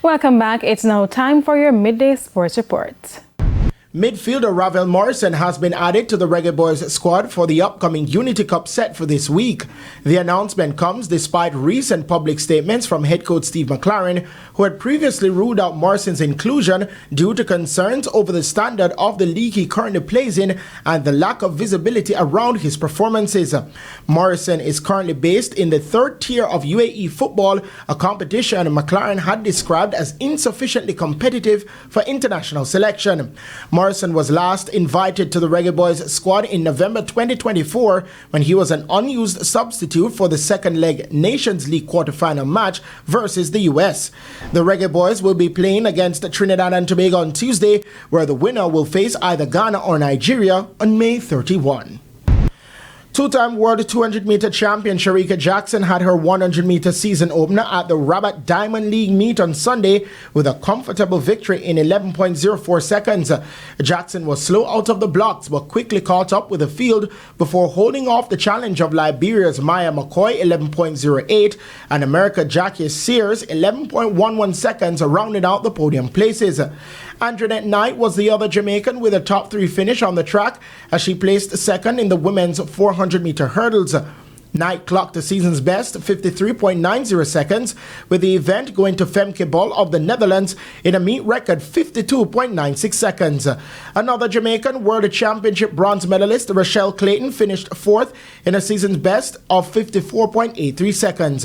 Welcome back. It's now time for your midday sports report. Midfielder Ravel Morrison has been added to the Reggae Boys squad for the upcoming Unity Cup set for this week. The announcement comes despite recent public statements from head coach Steve McLaren, who had previously ruled out Morrison's inclusion due to concerns over the standard of the league he currently plays in and the lack of visibility around his performances. Morrison is currently based in the third tier of UAE football, a competition McLaren had described as insufficiently competitive for international selection. Morrison was last invited to the Reggae Boys squad in November 2024 when he was an unused substitute for the second leg Nations League quarterfinal match versus the US. The Reggae Boys will be playing against Trinidad and Tobago on Tuesday, where the winner will face either Ghana or Nigeria on May 31. Two-time World 200-meter champion Shericka Jackson had her 100-meter season opener at the Rabat Diamond League meet on Sunday with a comfortable victory in 11.04 seconds. Jackson was slow out of the blocks but quickly caught up with the field before holding off the challenge of Liberia's Maya McCoy 11.08 and America Jackie Sears 11.11 seconds, rounding out the podium places. Antoinette Knight was the other Jamaican with a top 3 finish on the track as she placed second in the women's 400-meter hurdles. Knight clocked the season's best 53.90 seconds, with the event going to Femke Bol of the Netherlands in a meet record 52.96 seconds. Another Jamaican World Championship bronze medalist Rochelle Clayton finished 4th in a season's best of 54.83 seconds.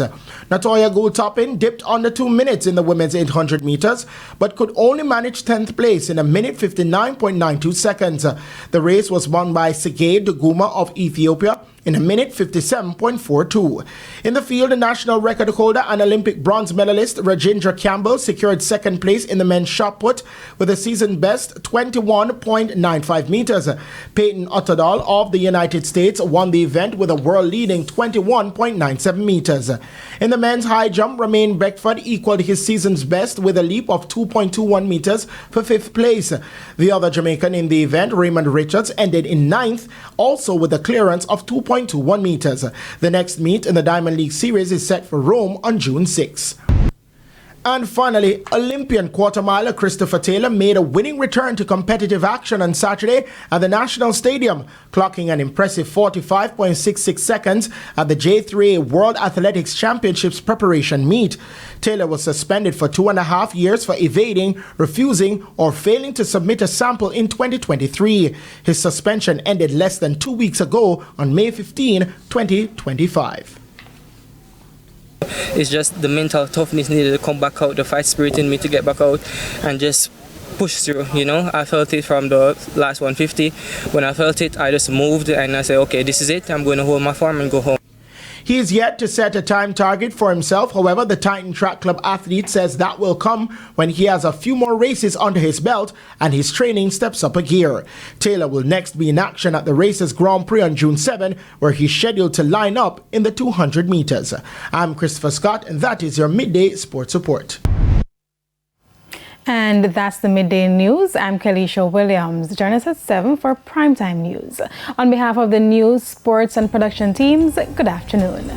Natoya Gould-Toppin dipped under 2 minutes in the women's 800 meters, but could only manage 10th place in a minute 59.92 seconds. The race was won by Segei Duguma of Ethiopia in a minute 57.42. In the field, the national record holder and Olympic bronze medalist Rajendra Campbell secured second place in the men's shot put with a season best 21.95 meters. Peyton Otterdal of the United States won the event with a world-leading 21.97 meters. In the men's high jump, Romain Beckford equaled his season's best with a leap of 2.21 meters for 5th place. The other Jamaican in the event, Raymond Richards, ended in 9th, also with a clearance of 2.21 meters. The next meet in the Diamond League Series is set for Rome on June 6. And finally, Olympian quarter-miler Christopher Taylor made a winning return to competitive action on Saturday at the National Stadium, clocking an impressive 45.66 seconds at the J3A World Athletics Championships preparation meet. Taylor was suspended for 2.5 years for evading, refusing, or failing to submit a sample in 2023. His suspension ended less than 2 weeks ago on May 15, 2025. It's just the mental toughness needed to come back out, the fight spirit in me to get back out and just push through, you know. I felt it from the last 150. When I felt it, I just moved and I said, okay, this is it. I'm going to hold my form and go home. He is yet to set a time target for himself. However, the Titan Track Club athlete says that will come when he has a few more races under his belt and his training steps up a gear. Taylor will next be in action at the Racers Grand Prix on June 7, where he's scheduled to line up in the 200 meters. I'm Christopher Scott, and that is your Midday Sports Report. And that's the Midday News. I'm Kelisha Williams. Join us at 7 for Primetime News. On behalf of the news, sports, and production teams, good afternoon.